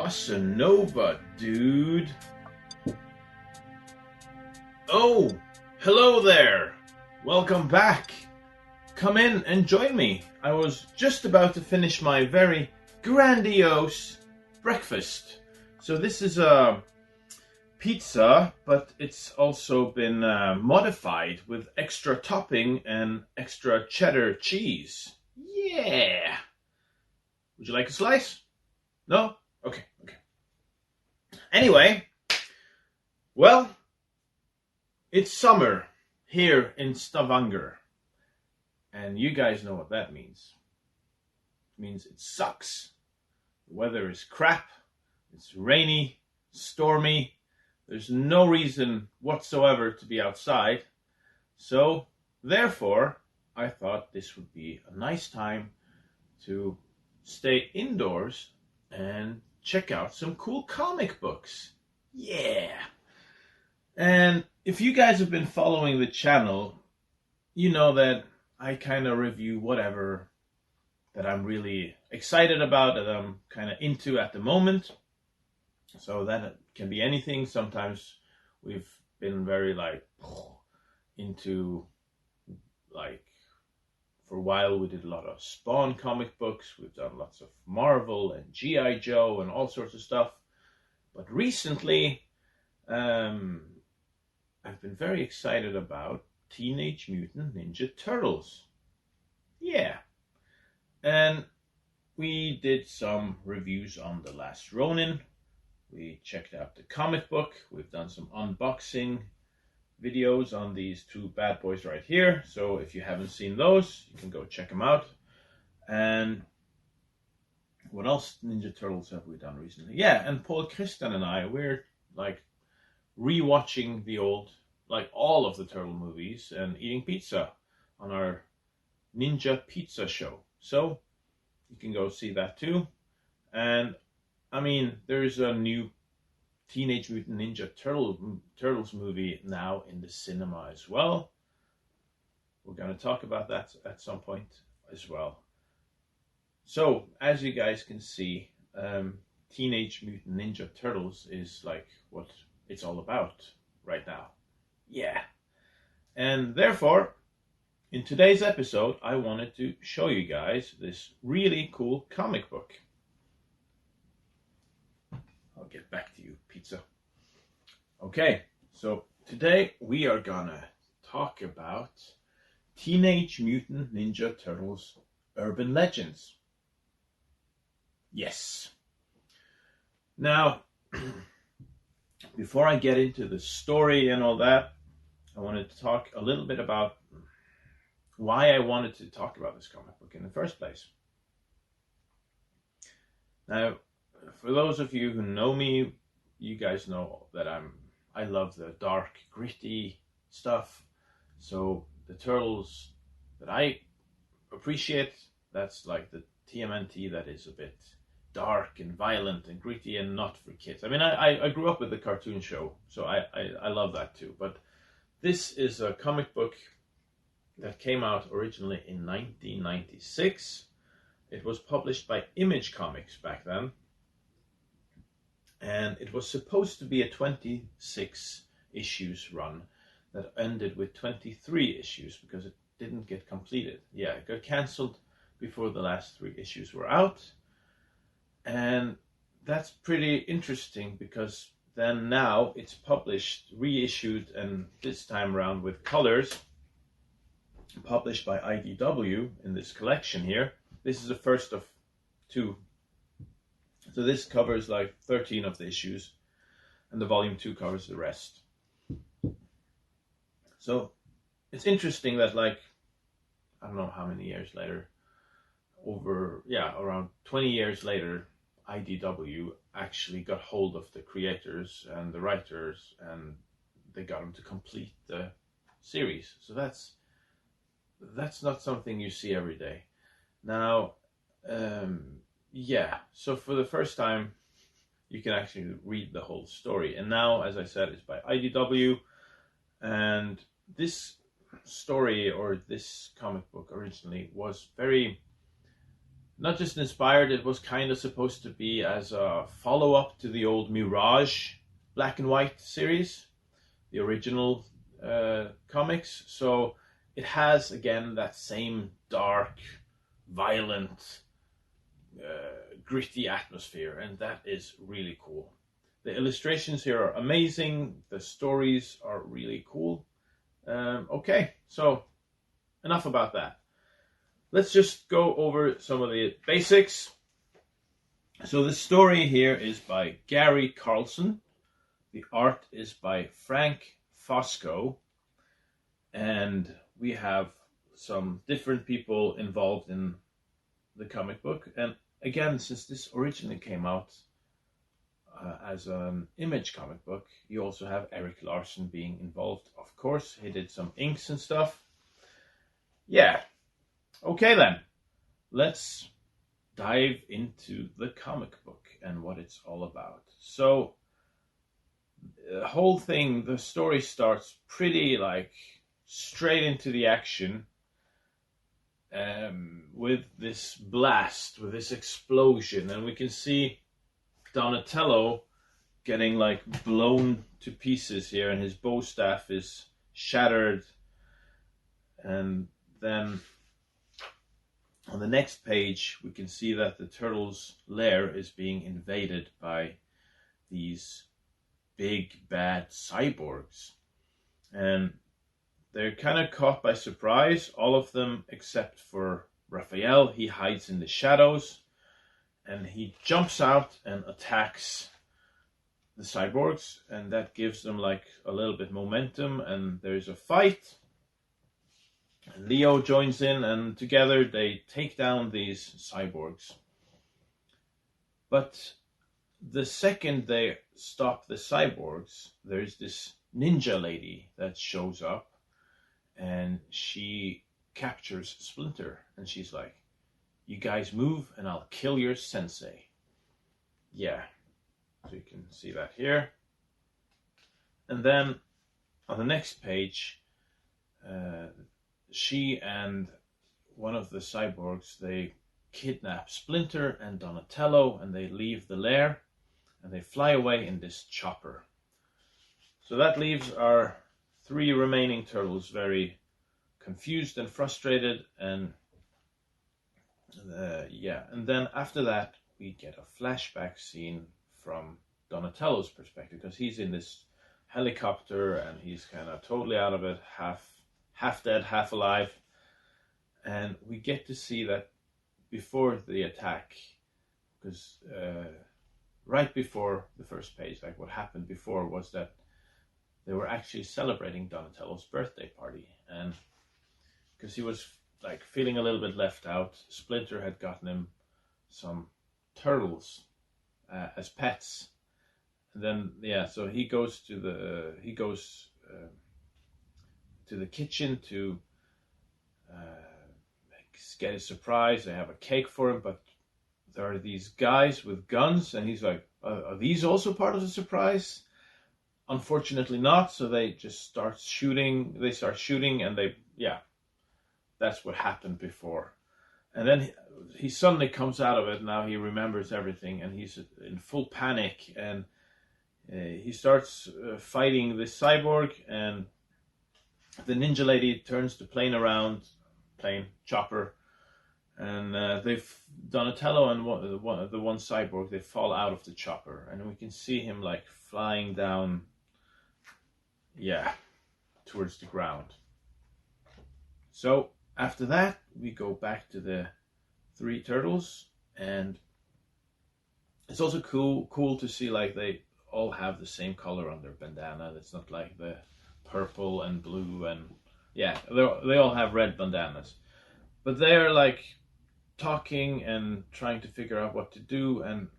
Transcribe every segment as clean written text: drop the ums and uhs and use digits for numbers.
Bossa Nova, dude. Oh, hello there. Welcome back. Come in and join me. I was just about to finish my very grandiose breakfast. So this is a pizza, but it's also been modified with extra topping and extra cheddar cheese. Yeah. Would you like a slice? No? Okay. Anyway, well, it's summer here in Stavanger. And you guys know what that means. It means it sucks. The weather is crap. It's rainy, stormy. There's no reason whatsoever to be outside. So, therefore, I thought this would be a nice time to stay indoors and check out some cool comic books. Yeah. And if you guys have been following the channel, you know that I kind of review whatever that I'm really excited about, that I'm kind of into at the moment. So that can be anything. Sometimes we've been very into for a while we did a lot of Spawn comic books. We've done lots of Marvel and G.I. Joe and all sorts of stuff. But recently, I've been very excited about Teenage Mutant Ninja Turtles. Yeah. And we did some reviews on The Last Ronin. We checked out the comic book. We've done some unboxing videos on these two bad boys right here. So if you haven't seen those, you can go check them out. And what else Ninja Turtles have we done recently? Yeah, and Paul Christian and I, we're rewatching the old, all of the Turtle movies and eating pizza on our Ninja Pizza show. So you can go see that too. And I mean, there's a new Teenage Mutant Ninja Turtles movie now in the cinema as well. We're going to talk about that at some point as well. So, as you guys can see, Teenage Mutant Ninja Turtles is what it's all about right now. Yeah. And therefore, in today's episode, I wanted to show you guys this really cool comic book. I'll get back to you, pizza. Okay, so today we are gonna talk about Teenage Mutant Ninja Turtles Urban Legends. Yes. Now, before I get into the story and all that, I wanted to talk a little bit about why I wanted to talk about this comic book in the first place. Now, for those of you who know me, you guys know that I love the dark, gritty stuff. So the Turtles that I appreciate, that's like the TMNT that is a bit dark and violent and gritty and not for kids. I mean, I grew up with the cartoon show, so I love that too. But this is a comic book that came out originally in 1996. It was published by Image Comics back then. And it was supposed to be a 26 issues run that ended with 23 issues because it didn't get completed. Yeah, it got cancelled before the last 3 issues were out. And that's pretty interesting because then now it's published, reissued, and this time around with colors, published by IDW in this collection here. This is the first of 2. So this covers 13 of the issues, and the volume 2 covers the rest. So it's interesting that I don't know how many years later, around 20 years later, IDW actually got hold of the creators and the writers, and they got them to complete the series. So that's not something you see every day. Now, so for the first time, you can actually read the whole story. And now, as I said, it's by IDW. And this story, or this comic book originally, was very not just inspired, it was kind of supposed to be as a follow-up to the old Mirage black and white series, the original comics. So it has, again, that same dark, violent, gritty atmosphere, and that is really cool. The illustrations here are amazing. The stories are really cool. Okay, so enough about that. Let's just go over some of the basics. So the story here is by Gary Carlson. The art is by Frank Fosco. And we have some different people involved in the comic book. And again, since this originally came out as an Image comic book, you also have Eric Larson being involved. Of course, he did some inks and stuff. Yeah. Okay then, let's dive into the comic book and what it's all about. So the whole thing, the story starts pretty like straight into the action, with this blast, with this explosion, and we can see Donatello getting like blown to pieces here, and his bow staff is shattered. And then on the next page, we can see that the turtles' lair is being invaded by these big bad cyborgs. And they're kind of caught by surprise, all of them except for Raphael. He hides in the shadows, and he jumps out and attacks the cyborgs, and that gives them like a little bit momentum, and there's a fight. And Leo joins in, and together they take down these cyborgs. But the second they stop the cyborgs, there's this ninja lady that shows up, and she captures Splinter, and she's like, "You guys move and I'll kill your sensei." Yeah, so you can see that here. And then on the next page, she and one of the cyborgs, they kidnap Splinter and Donatello, and they leave the lair, and they fly away in this chopper. So that leaves our three remaining turtles very confused and frustrated, and and then after that we get a flashback scene from Donatello's perspective, because he's in this helicopter and he's kind of totally out of it, half dead, half alive. And we get to see that before the attack, because right before the first page, like what happened before was that they were actually celebrating Donatello's birthday party, and because he was like feeling a little bit left out, Splinter had gotten him some turtles as pets. And then so he goes to the kitchen to get a surprise. They have a cake for him, but there are these guys with guns, and he's like, "Are these also part of the surprise?" Unfortunately not. So they just start shooting. They start shooting, and that's what happened before. And then he suddenly comes out of it. Now he remembers everything, and he's in full panic, and he starts fighting this cyborg, and the ninja lady turns the plane chopper, and Donatello and the one cyborg, they fall out of the chopper, and we can see him like flying down, towards the ground. So after that, we go back to the three turtles, and it's also cool to see like they all have the same color on their bandana. It's not like the purple and blue, and they all have red bandanas, but they're like talking and trying to figure out what to do. And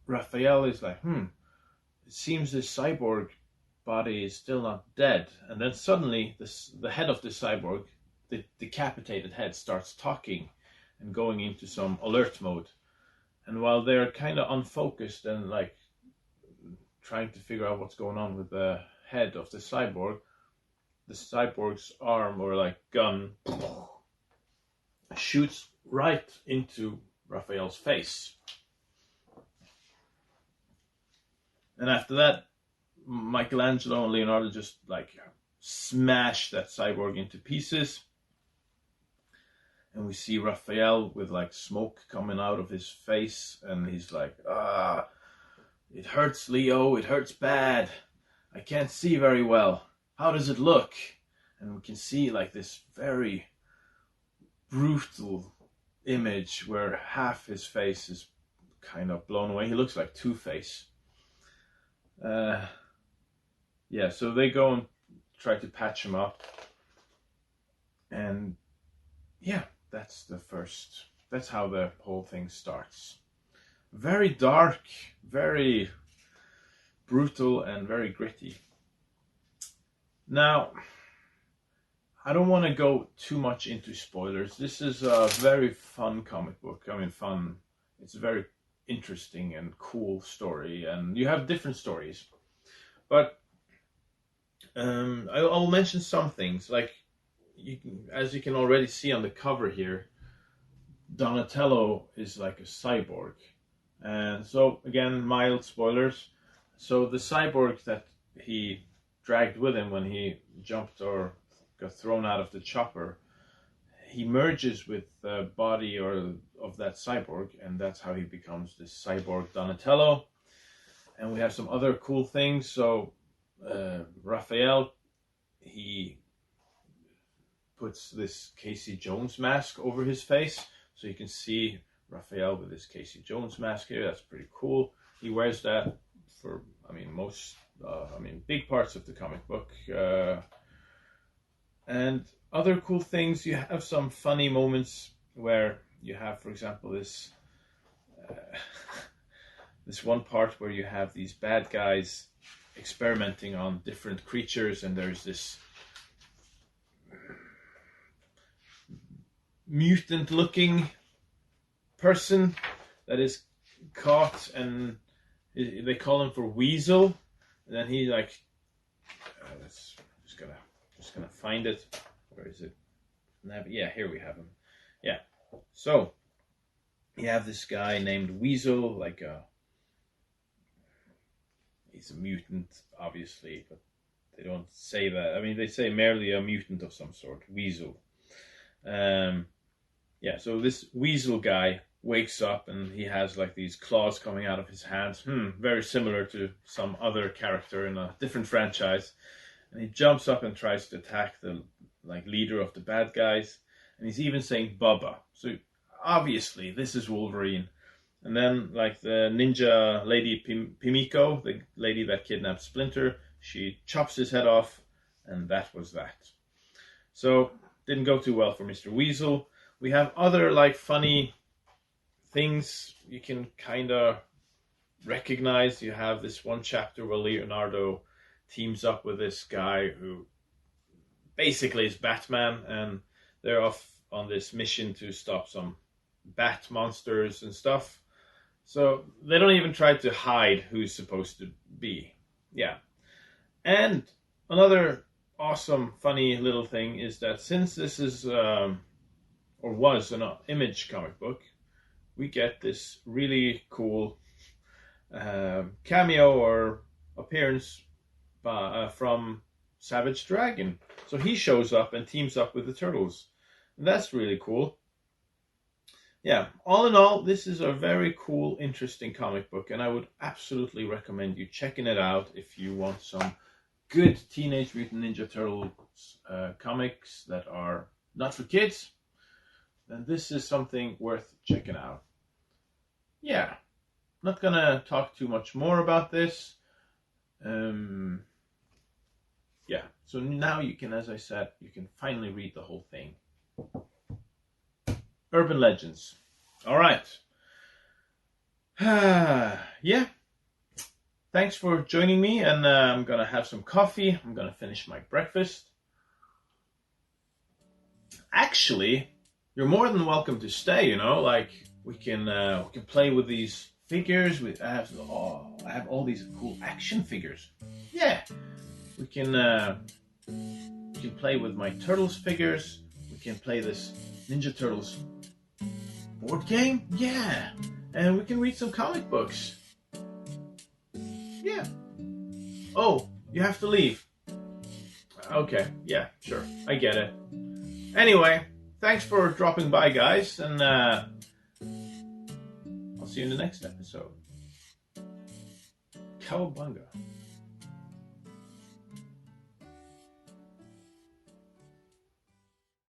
Raphael is like, it seems this cyborg body is still not dead. And then suddenly the head of the cyborg, the decapitated head, starts talking and going into some alert mode. And while they're kind of unfocused and like trying to figure out what's going on with the head of the cyborg's arm or like gun shoots right into Raphael's face. And after that, Michelangelo and Leonardo just like smash that cyborg into pieces. And we see Raphael with like smoke coming out of his face, and he's like, it hurts, Leo, it hurts bad. I can't see very well. How does it look? And we can see like this very brutal image where half his face is kind of blown away. He looks like Two-Face. Yeah, so they go and try to patch him up. And yeah, that's how the whole thing starts. Very dark, very brutal, and very gritty. Now, I don't want to go too much into spoilers. This is a very fun comic book. I mean, fun. It's a very interesting and cool story, and you have different stories. But I'll mention some things. Like, as you can already see on the cover here, Donatello is like a cyborg. And so, again, mild spoilers. So the cyborg that he dragged with him when he jumped or got thrown out of the chopper, he merges with the body of that cyborg, and that's how he becomes this cyborg Donatello. And we have some other cool things. So Raphael, he puts this Casey Jones mask over his face, so you can see Raphael with his Casey Jones mask here. That's pretty cool. He wears that for, big parts of the comic book. And other cool things, you have some funny moments where you have, for example, this one part where you have these bad guys experimenting on different creatures, and there's this mutant-looking person that is caught, and they call him for Weasel, and then he like, just gonna find it. Where is it? Yeah, here we have him. Yeah, so you have this guy named Weasel, like he's a mutant, obviously, but they don't say that. I mean, they say merely a mutant of some sort, Weasel. Yeah, so this Weasel guy wakes up and he has like these claws coming out of his hands. Very similar to some other character in a different franchise. And he jumps up and tries to attack the leader of the bad guys. And he's even saying Bubba. So obviously this is Wolverine. And then like the ninja lady Pimiko, the lady that kidnapped Splinter, she chops his head off, and that was that. So didn't go too well for Mr. Weasel. We have other like funny things you can kind of recognize. You have this one chapter where Leonardo teams up with this guy who basically is Batman, and they're off on this mission to stop some bat monsters and stuff. So they don't even try to hide who's supposed to be. Yeah. And another awesome, funny little thing is that since this is, or was an Image comic book, we get this really cool cameo or appearance from Savage Dragon. So he shows up and teams up with the Turtles. And that's really cool. Yeah, all in all, this is a very cool, interesting comic book, and I would absolutely recommend you checking it out if you want some good Teenage Mutant Ninja Turtles comics that are not for kids. Then this is something worth checking out. Yeah, not gonna talk too much more about this. Yeah, so now you can, as I said, you can finally read the whole thing. Urban Legends. All right. Yeah. Thanks for joining me, and I'm gonna have some coffee. I'm gonna finish my breakfast. Actually, you're more than welcome to stay. You know, like we can play with these figures. I have all these cool action figures. Yeah, we can play with my Turtles figures. We can play this Ninja Turtles Board game? Yeah. And we can read some comic books. Yeah. Oh, you have to leave. Okay, yeah, sure. I get it. Anyway, thanks for dropping by, guys, and I'll see you in the next episode. Cowabunga.